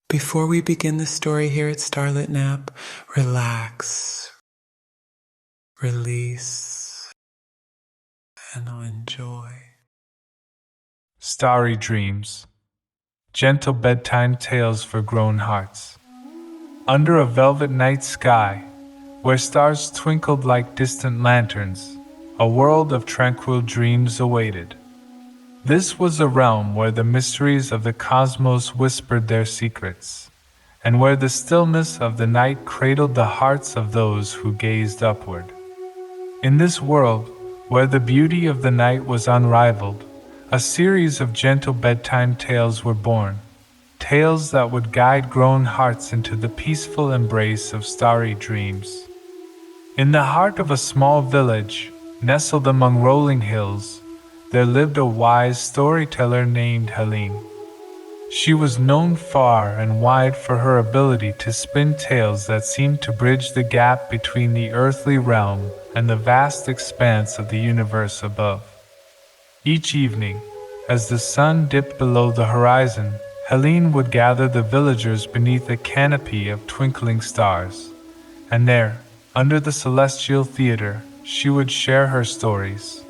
Before we begin the story here at Starlit Nap, relax, release, and enjoy. Starry Dreams, gentle bedtime tales for grown hearts. Under a velvet night sky, where stars twinkled like distant lanterns, a world of tranquil dreams awaited. This was a realm where the mysteries of the cosmos whispered their secrets, and where the stillness of the night cradled the hearts of those who gazed upward. In this world, where the beauty of the night was unrivaled, a series of gentle bedtime tales were born, tales that would guide grown hearts into the peaceful embrace of starry dreams. In the heart of a small village, nestled among rolling hills, there lived a wise storyteller named Helene. She was known far and wide for her ability to spin tales that seemed to bridge the gap between the earthly realm and the vast expanse of the universe above. Each evening, as the sun dipped below the horizon, Helene would gather the villagers beneath a canopy of twinkling stars, and there, under the celestial theater, she would share her stories.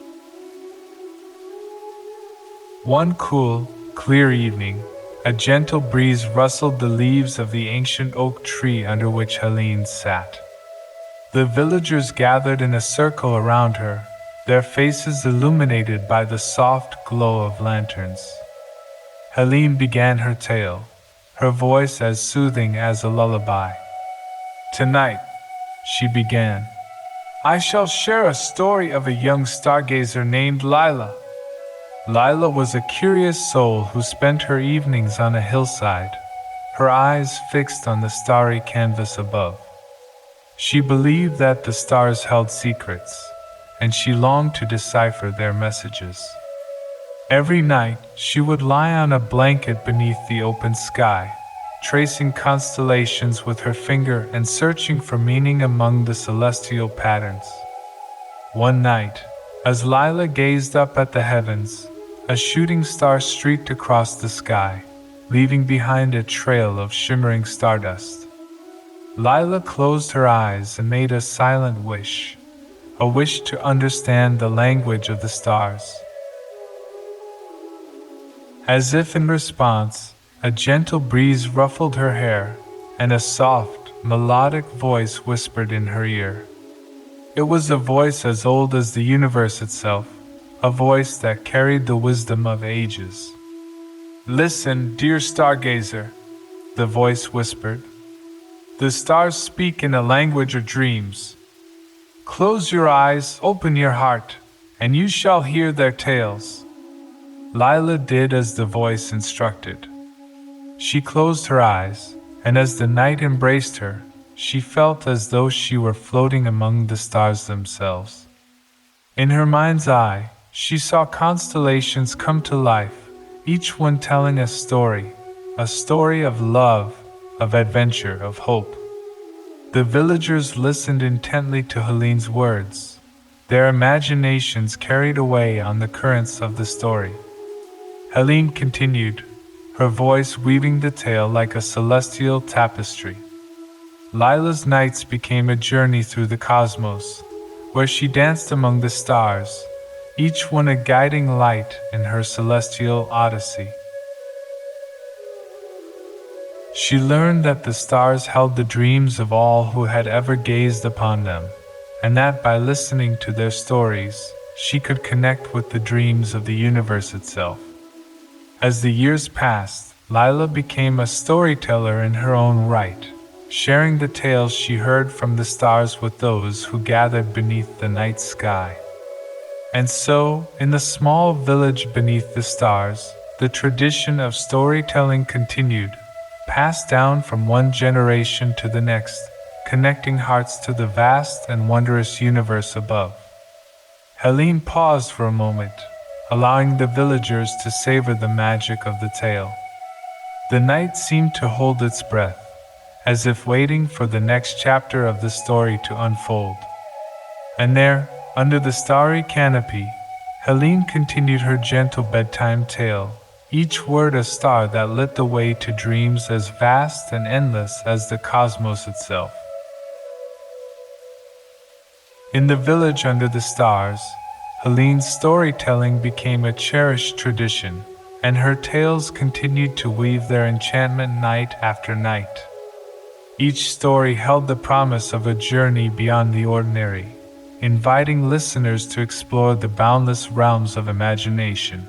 One cool, clear evening, a gentle breeze rustled the leaves of the ancient oak tree under which Helene sat. The villagers gathered in a circle around her, their faces illuminated by the soft glow of lanterns. Helene began her tale, her voice as soothing as a lullaby. "Tonight," she began, "I shall share a story of a young stargazer named Lila." Lila was a curious soul who spent her evenings on a hillside, her eyes fixed on the starry canvas above. She believed that the stars held secrets, and she longed to decipher their messages. Every night, she would lie on a blanket beneath the open sky, tracing constellations with her finger and searching for meaning among the celestial patterns. One night, as Lila gazed up at the heavens, a shooting star streaked across the sky, leaving behind a trail of shimmering stardust. Lila closed her eyes and made a silent wish, a wish to understand the language of the stars. As if in response, a gentle breeze ruffled her hair, and a soft, melodic voice whispered in her ear. It was a voice as old as the universe itself, a voice that carried the wisdom of ages. "Listen, dear stargazer," the voice whispered. "The stars speak in a language of dreams. Close your eyes, open your heart, and you shall hear their tales." Lila did as the voice instructed. She closed her eyes, and as the night embraced her, she felt as though she were floating among the stars themselves. In her mind's eye, she saw constellations come to life, each one telling a story of love, of adventure, of hope. The villagers listened intently to Helene's words, their imaginations carried away on the currents of the story. Helene continued, her voice weaving the tale like a celestial tapestry. Lila's nights became a journey through the cosmos, where she danced among the stars, each one a guiding light in her celestial odyssey. She learned that the stars held the dreams of all who had ever gazed upon them, and that by listening to their stories, she could connect with the dreams of the universe itself. As the years passed, Lila became a storyteller in her own right, sharing the tales she heard from the stars with those who gathered beneath the night sky. And so, in the small village beneath the stars, the tradition of storytelling continued, passed down from one generation to the next, connecting hearts to the vast and wondrous universe above. Helene paused for a moment, allowing the villagers to savor the magic of the tale. The night seemed to hold its breath, as if waiting for the next chapter of the story to unfold. And there, under the starry canopy, Helene continued her gentle bedtime tale, each word a star that lit the way to dreams as vast and endless as the cosmos itself. In the village under the stars, Helene's storytelling became a cherished tradition, and her tales continued to weave their enchantment night after night. Each story held the promise of a journey beyond the ordinary, inviting listeners to explore the boundless realms of imagination.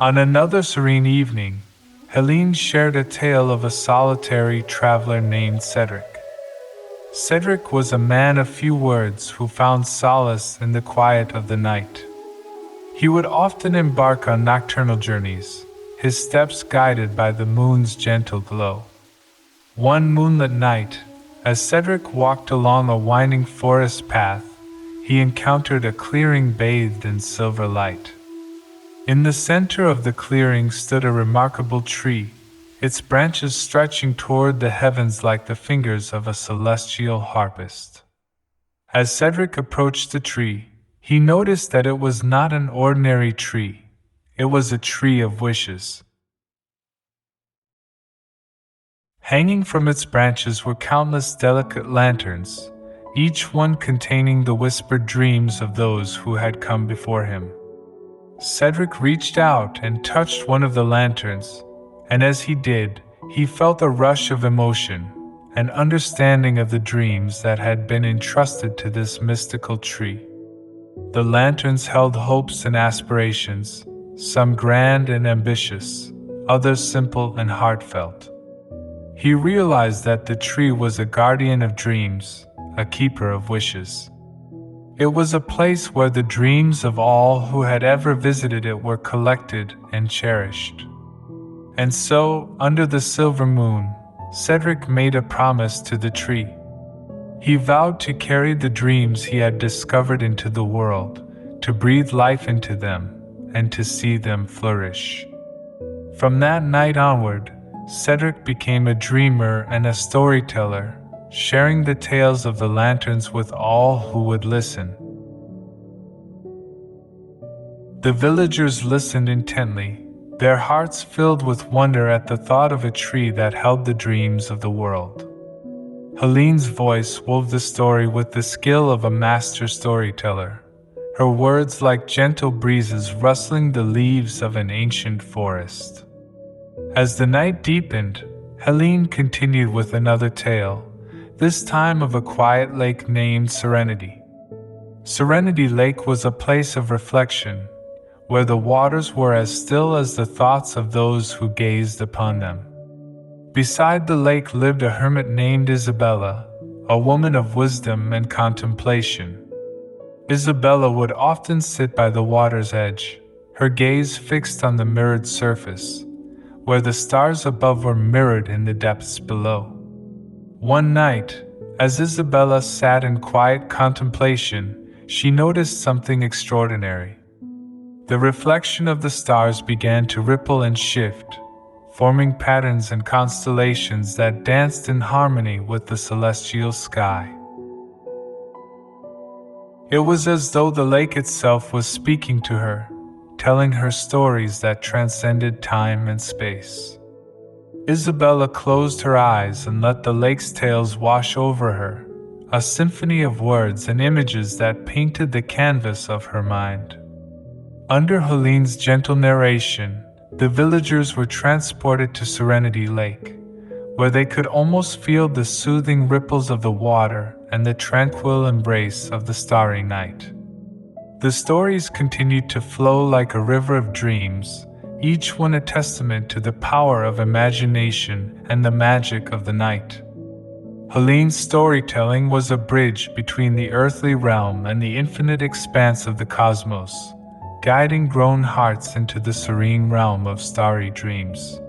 On another serene evening, Helene shared a tale of a solitary traveler named Cedric. Cedric was a man of few words who found solace in the quiet of the night. He would often embark on nocturnal journeys, his steps guided by the moon's gentle glow. One moonlit night, as Cedric walked along a winding forest path, he encountered a clearing bathed in silver light. In the center of the clearing stood a remarkable tree, its branches stretching toward the heavens like the fingers of a celestial harpist. As Cedric approached the tree, he noticed that it was not an ordinary tree. It was a tree of wishes. Hanging from its branches were countless delicate lanterns, each one containing the whispered dreams of those who had come before him. Cedric reached out and touched one of the lanterns, and as he did, he felt a rush of emotion, an understanding of the dreams that had been entrusted to this mystical tree. The lanterns held hopes and aspirations, some grand and ambitious, others simple and heartfelt. He realized that the tree was a guardian of dreams, a keeper of wishes. It was a place where the dreams of all who had ever visited it were collected and cherished. And so, under the silver moon, Cedric made a promise to the tree. He vowed to carry the dreams he had discovered into the world, to breathe life into them, and to see them flourish. From that night onward, Cedric became a dreamer and a storyteller, sharing the tales of the lanterns with all who would listen. The villagers listened intently, their hearts filled with wonder at the thought of a tree that held the dreams of the world. Helene's voice wove the story with the skill of a master storyteller, her words like gentle breezes rustling the leaves of an ancient forest. As the night deepened, Helene continued with another tale, this time of a quiet lake named Serenity. Serenity Lake was a place of reflection, where the waters were as still as the thoughts of those who gazed upon them. Beside the lake lived a hermit named Isabella, a woman of wisdom and contemplation. Isabella would often sit by the water's edge, her gaze fixed on the mirrored surface, where the stars above were mirrored in the depths below. One night, as Isabella sat in quiet contemplation, she noticed something extraordinary. The reflection of the stars began to ripple and shift, forming patterns and constellations that danced in harmony with the celestial sky. It was as though the lake itself was speaking to her, telling her stories that transcended time and space. Isabella closed her eyes and let the lake's tales wash over her, a symphony of words and images that painted the canvas of her mind. Under Helene's gentle narration, the villagers were transported to Serenity Lake, where they could almost feel the soothing ripples of the water and the tranquil embrace of the starry night. The stories continued to flow like a river of dreams, each one a testament to the power of imagination and the magic of the night. Helene's storytelling was a bridge between the earthly realm and the infinite expanse of the cosmos, guiding grown hearts into the serene realm of starry dreams.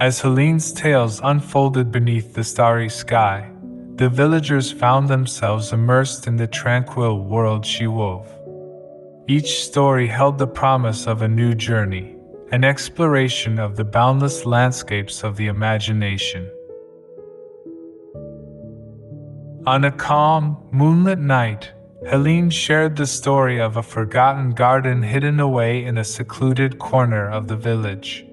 As Helene's tales unfolded beneath the starry sky, the villagers found themselves immersed in the tranquil world she wove. Each story held the promise of a new journey, an exploration of the boundless landscapes of the imagination. On a calm, moonlit night, Helene shared the story of a forgotten garden hidden away in a secluded corner of the village.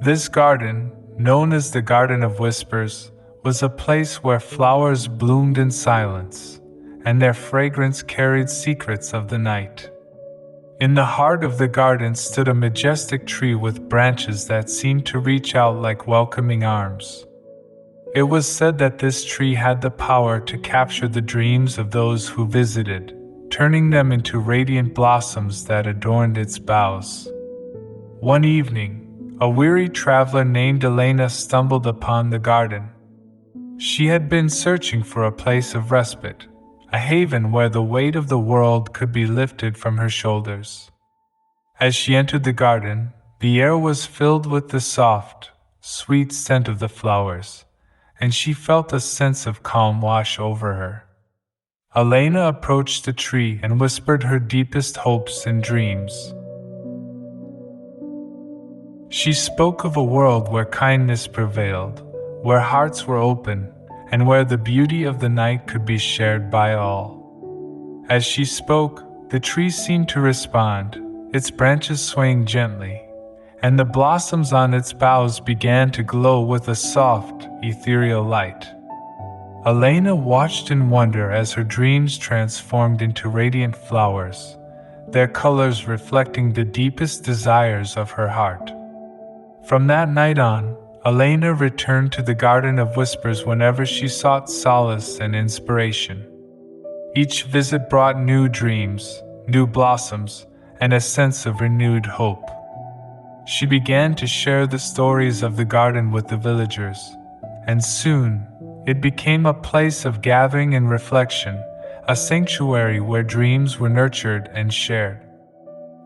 This garden, known as the Garden of Whispers, was a place where flowers bloomed in silence, and their fragrance carried secrets of the night. In the heart of the garden stood a majestic tree with branches that seemed to reach out like welcoming arms. It was said that this tree had the power to capture the dreams of those who visited, turning them into radiant blossoms that adorned its boughs. One evening, a weary traveler named Elena stumbled upon the garden. She had been searching for a place of respite, a haven where the weight of the world could be lifted from her shoulders. As she entered the garden, the air was filled with the soft, sweet scent of the flowers, and she felt a sense of calm wash over her. Elena approached the tree and whispered her deepest hopes and dreams. She spoke of a world where kindness prevailed, where hearts were open, and where the beauty of the night could be shared by all. As she spoke, the tree seemed to respond, its branches swaying gently, and the blossoms on its boughs began to glow with a soft, ethereal light. Elena watched in wonder as her dreams transformed into radiant flowers, their colors reflecting the deepest desires of her heart. From that night on, Elena returned to the Garden of Whispers whenever she sought solace and inspiration. Each visit brought new dreams, new blossoms, and a sense of renewed hope. She began to share the stories of the garden with the villagers, and soon it became a place of gathering and reflection, a sanctuary where dreams were nurtured and shared.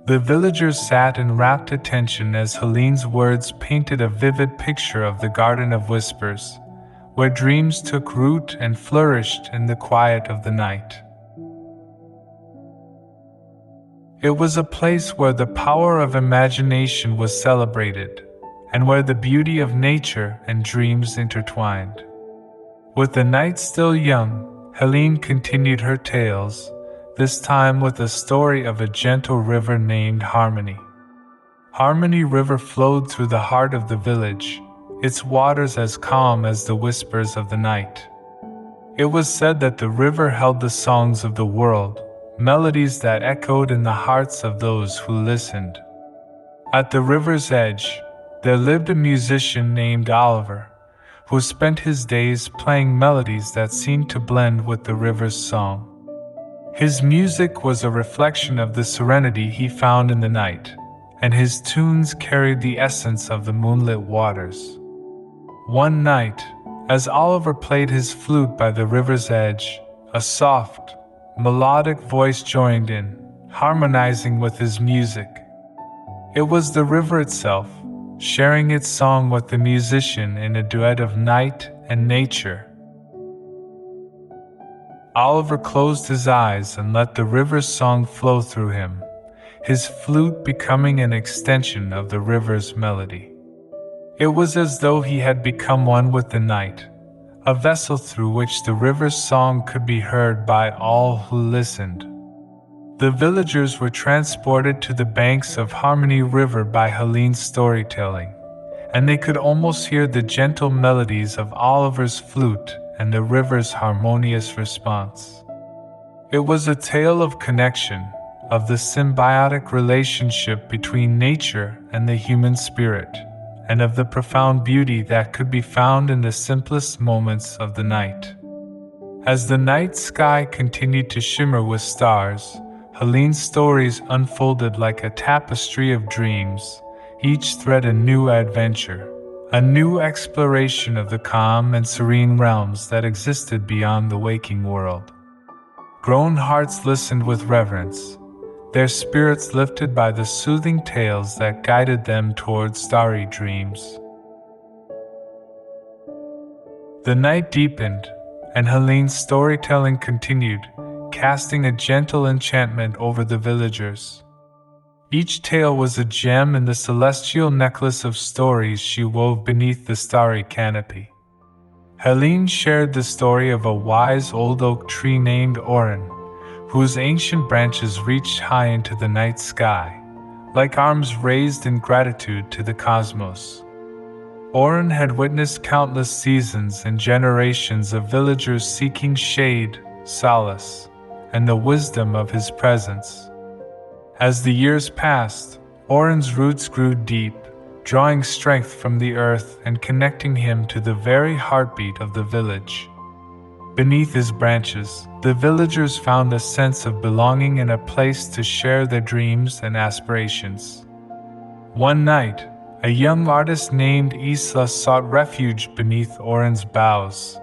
The villagers sat in rapt attention as Helene's words painted a vivid picture of the Garden of Whispers, where dreams took root and flourished in the quiet of the night. It was a place where the power of imagination was celebrated, and where the beauty of nature and dreams intertwined. With the night still young, Helene continued her tales, this time with a story of a gentle river named Harmony. Harmony River flowed through the heart of the village, its waters as calm as the whispers of the night. It was said that the river held the songs of the world, melodies that echoed in the hearts of those who listened. At the river's edge, there lived a musician named Oliver, who spent his days playing melodies that seemed to blend with the river's song. His music was a reflection of the serenity he found in the night, and his tunes carried the essence of the moonlit waters. One night, as Oliver played his flute by the river's edge, a soft, melodic voice joined in, harmonizing with his music. It was the river itself, sharing its song with the musician in a duet of night and nature. Oliver closed his eyes and let the river's song flow through him, his flute becoming an extension of the river's melody. It was as though he had become one with the night, a vessel through which the river's song could be heard by all who listened. The villagers were transported to the banks of Harmony River by Helene's storytelling, and they could almost hear the gentle melodies of Oliver's flute and the river's harmonious response. It was a tale of connection, of the symbiotic relationship between nature and the human spirit, and of the profound beauty that could be found in the simplest moments of the night. As the night sky continued to shimmer with stars, Helene's stories unfolded like a tapestry of dreams, each thread a new adventure, a new exploration of the calm and serene realms that existed beyond the waking world. Grown hearts listened with reverence, their spirits lifted by the soothing tales that guided them towards starry dreams. The night deepened, and Helene's storytelling continued, casting a gentle enchantment over the villagers. Each tale was a gem in the celestial necklace of stories she wove beneath the starry canopy. Helene shared the story of a wise old oak tree named Oren, whose ancient branches reached high into the night sky, like arms raised in gratitude to the cosmos. Oren had witnessed countless seasons and generations of villagers seeking shade, solace, and the wisdom of his presence. As the years passed, Oren's roots grew deep, drawing strength from the earth and connecting him to the very heartbeat of the village. Beneath his branches, the villagers found a sense of belonging and a place to share their dreams and aspirations. One night, a young artist named Isla sought refuge beneath Oren's boughs.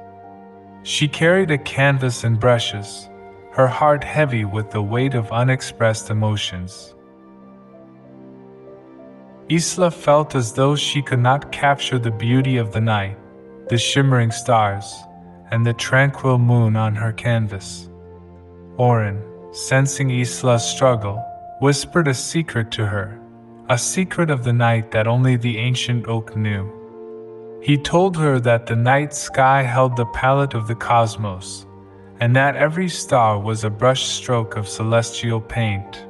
She carried a canvas and brushes, her heart heavy with the weight of unexpressed emotions. Isla felt as though she could not capture the beauty of the night, the shimmering stars, and the tranquil moon on her canvas. Oren, sensing Isla's struggle, whispered a secret to her, a secret of the night that only the ancient oak knew. He told her that the night sky held the palette of the cosmos, and that every star was a brush stroke of celestial paint.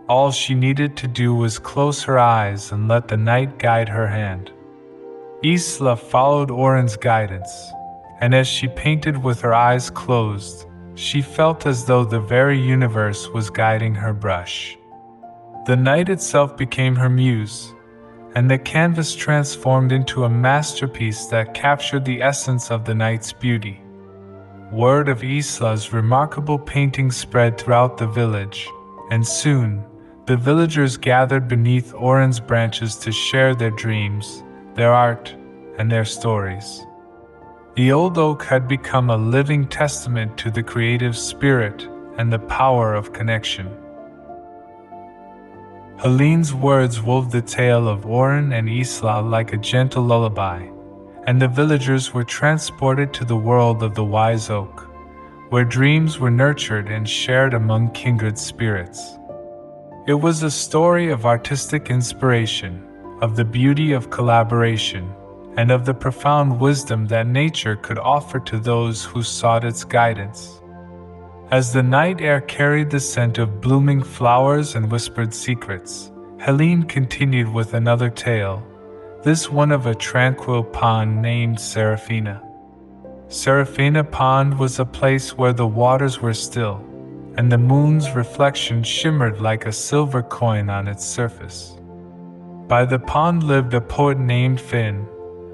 All she needed to do was close her eyes and let the night guide her hand. Isla followed Oren's guidance, and as she painted with her eyes closed, she felt as though the very universe was guiding her brush. The night itself became her muse, and the canvas transformed into a masterpiece that captured the essence of the night's beauty. Word of Isla's remarkable painting spread throughout the village, and soon, the villagers gathered beneath Oren's branches to share their dreams, their art, and their stories. The old oak had become a living testament to the creative spirit and the power of connection. Helene's words wove the tale of Oren and Isla like a gentle lullaby, and the villagers were transported to the world of the wise oak, where dreams were nurtured and shared among kindred spirits. It was a story of artistic inspiration, of the beauty of collaboration, and of the profound wisdom that nature could offer to those who sought its guidance. As the night air carried the scent of blooming flowers and whispered secrets, Helene continued with another tale, this one of a tranquil pond named Serafina. Serafina Pond was a place where the waters were still, and the moon's reflection shimmered like a silver coin on its surface. By the pond lived a poet named Finn,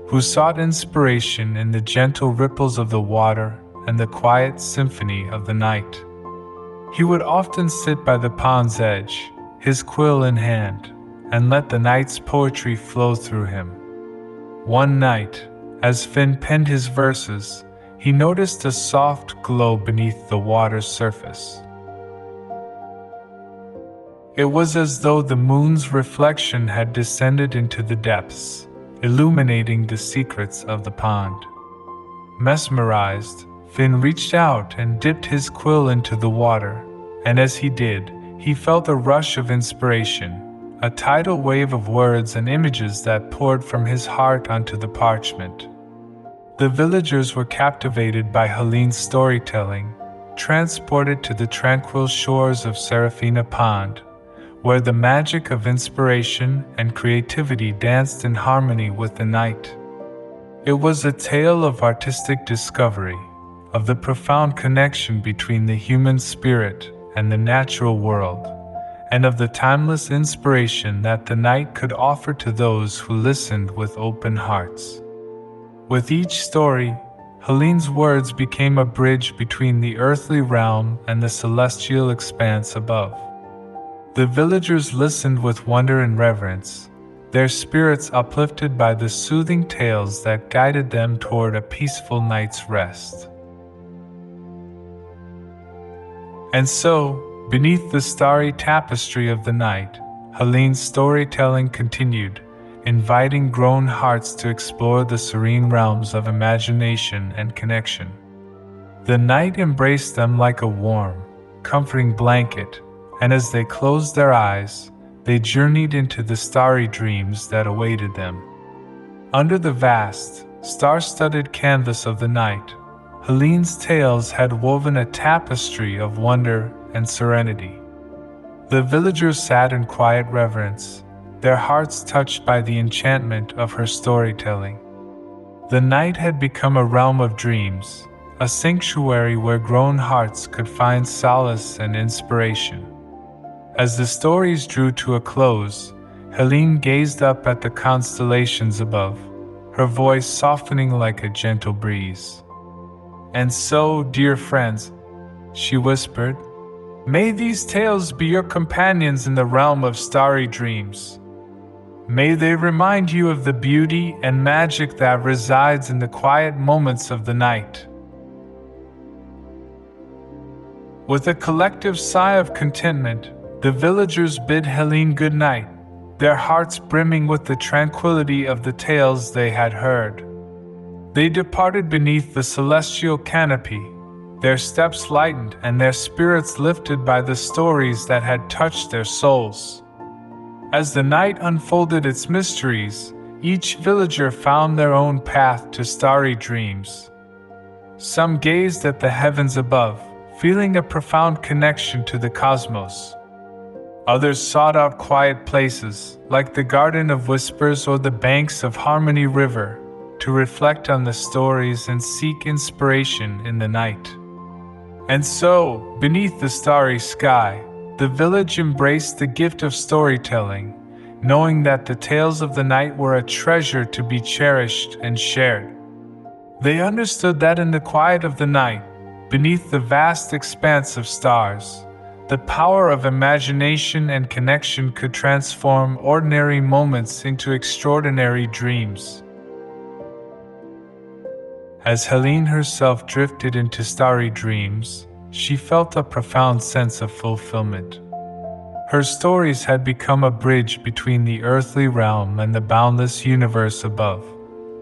who sought inspiration in the gentle ripples of the water and the quiet symphony of the night. He would often sit by the pond's edge, his quill in hand, and let the night's poetry flow through him. One night, as Finn penned his verses, he noticed a soft glow beneath the water's surface. It was as though the moon's reflection had descended into the depths, illuminating the secrets of the pond. Mesmerized, Finn reached out and dipped his quill into the water, and as he did, he felt a rush of inspiration, a tidal wave of words and images that poured from his heart onto the parchment. The villagers were captivated by Helene's storytelling, transported to the tranquil shores of Serafina Pond, where the magic of inspiration and creativity danced in harmony with the night. It was a tale of artistic discovery, of the profound connection between the human spirit and the natural world, and of the timeless inspiration that the night could offer to those who listened with open hearts. With each story, Helene's words became a bridge between the earthly realm and the celestial expanse above. The villagers listened with wonder and reverence, their spirits uplifted by the soothing tales that guided them toward a peaceful night's rest. And so, beneath the starry tapestry of the night, Helene's storytelling continued, inviting grown hearts to explore the serene realms of imagination and connection. The night embraced them like a warm, comforting blanket, and as they closed their eyes, they journeyed into the starry dreams that awaited them. Under the vast, star-studded canvas of the night, Helene's tales had woven a tapestry of wonder, and serenity. The villagers sat in quiet reverence, their hearts touched by the enchantment of her storytelling. The night had become a realm of dreams, a sanctuary where grown hearts could find solace and inspiration. As the stories drew to a close, Helene gazed up at the constellations above, her voice softening like a gentle breeze. "And so, dear friends," she whispered, "may these tales be your companions in the realm of starry dreams. May they remind you of the beauty and magic that resides in the quiet moments of the night." With a collective sigh of contentment, the villagers bid Helene good night, their hearts brimming with the tranquility of the tales they had heard. They departed beneath the celestial canopy, their steps lightened and their spirits lifted by the stories that had touched their souls. As the night unfolded its mysteries, each villager found their own path to starry dreams. Some gazed at the heavens above, feeling a profound connection to the cosmos. Others sought out quiet places, like the Garden of Whispers or the banks of Harmony River, to reflect on the stories and seek inspiration in the night. And so, beneath the starry sky, the village embraced the gift of storytelling, knowing that the tales of the night were a treasure to be cherished and shared. They understood that in the quiet of the night, beneath the vast expanse of stars, the power of imagination and connection could transform ordinary moments into extraordinary dreams. As Helene herself drifted into starry dreams, she felt a profound sense of fulfillment. Her stories had become a bridge between the earthly realm and the boundless universe above,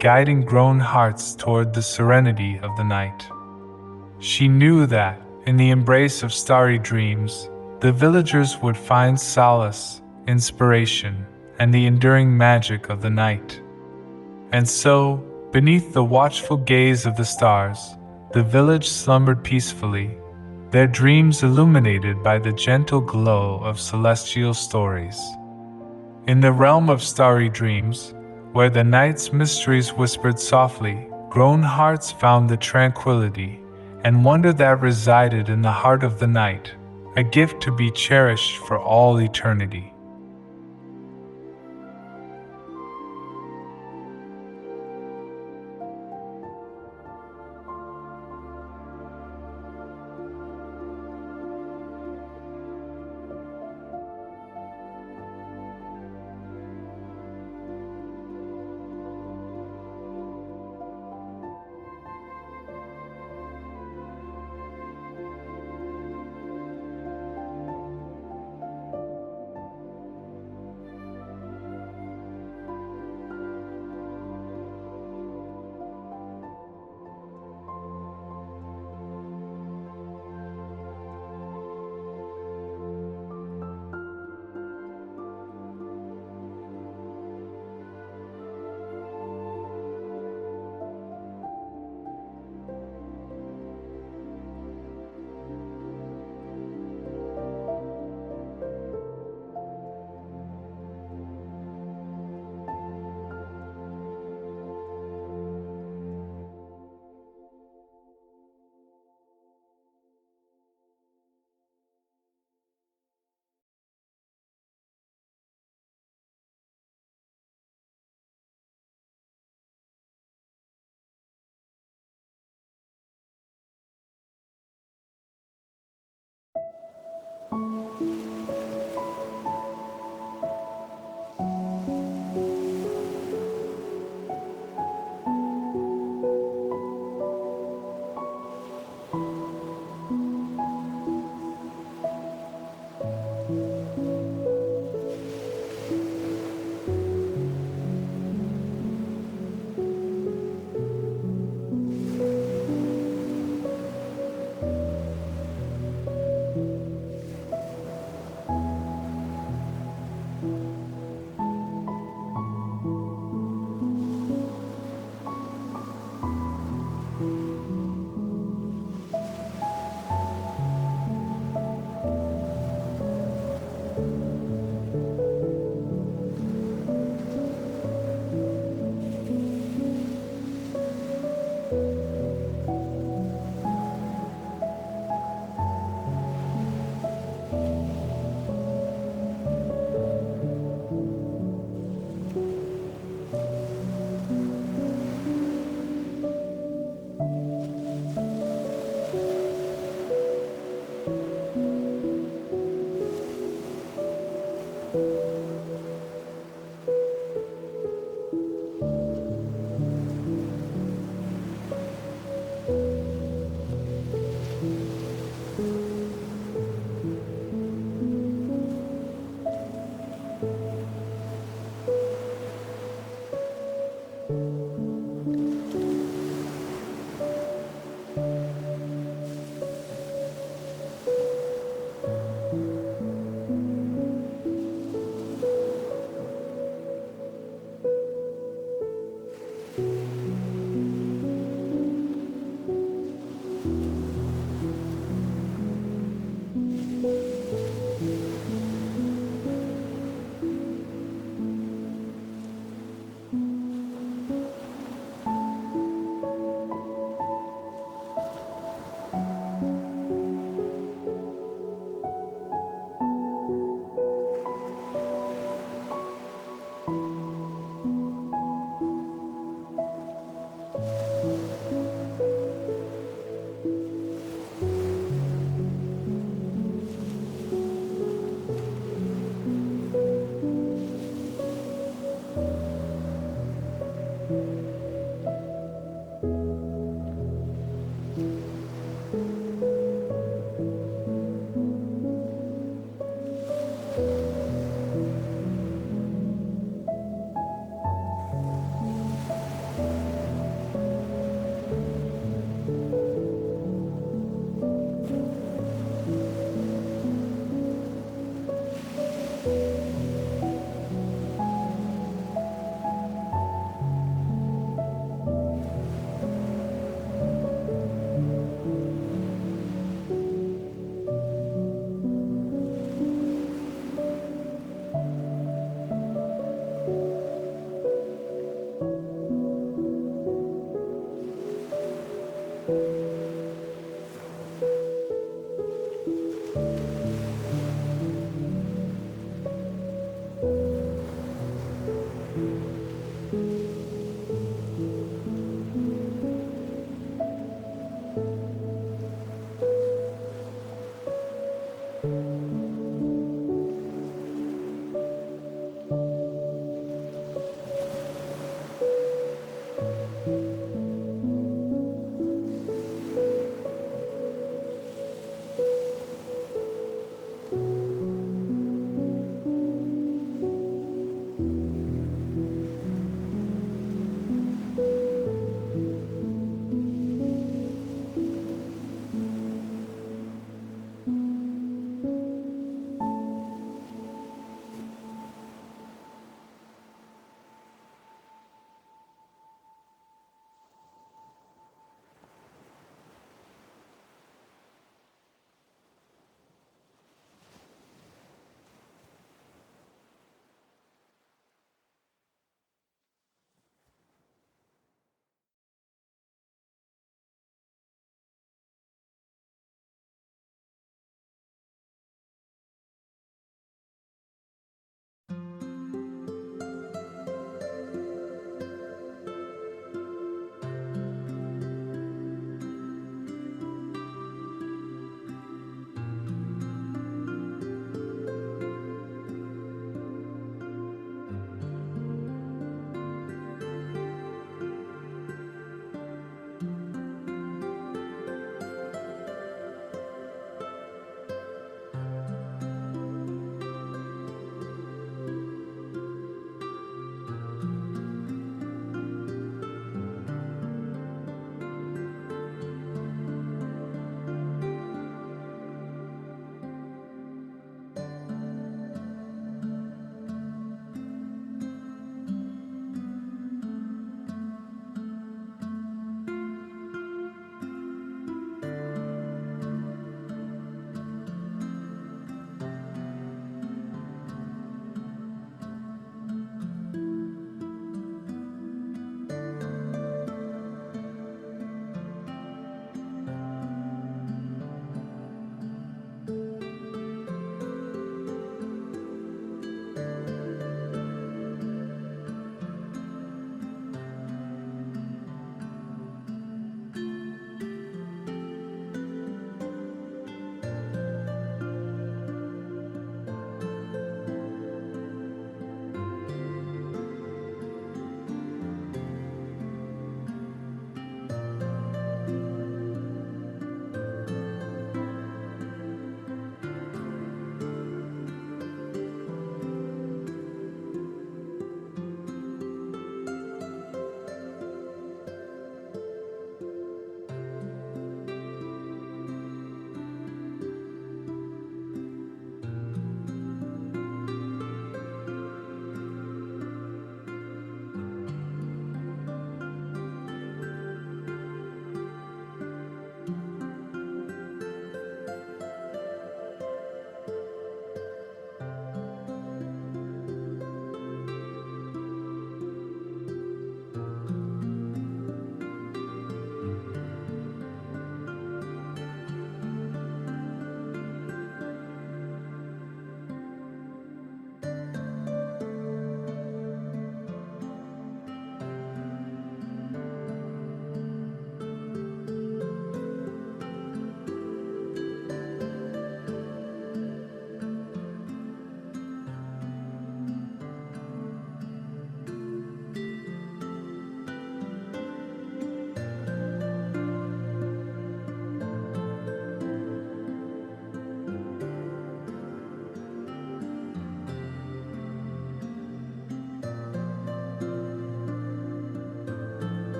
guiding grown hearts toward the serenity of the night. She knew that, in the embrace of starry dreams, the villagers would find solace, inspiration, and the enduring magic of the night. And so, beneath the watchful gaze of the stars, the village slumbered peacefully, their dreams illuminated by the gentle glow of celestial stories. In the realm of starry dreams, where the night's mysteries whispered softly, grown hearts found the tranquility and wonder that resided in the heart of the night, a gift to be cherished for all eternity.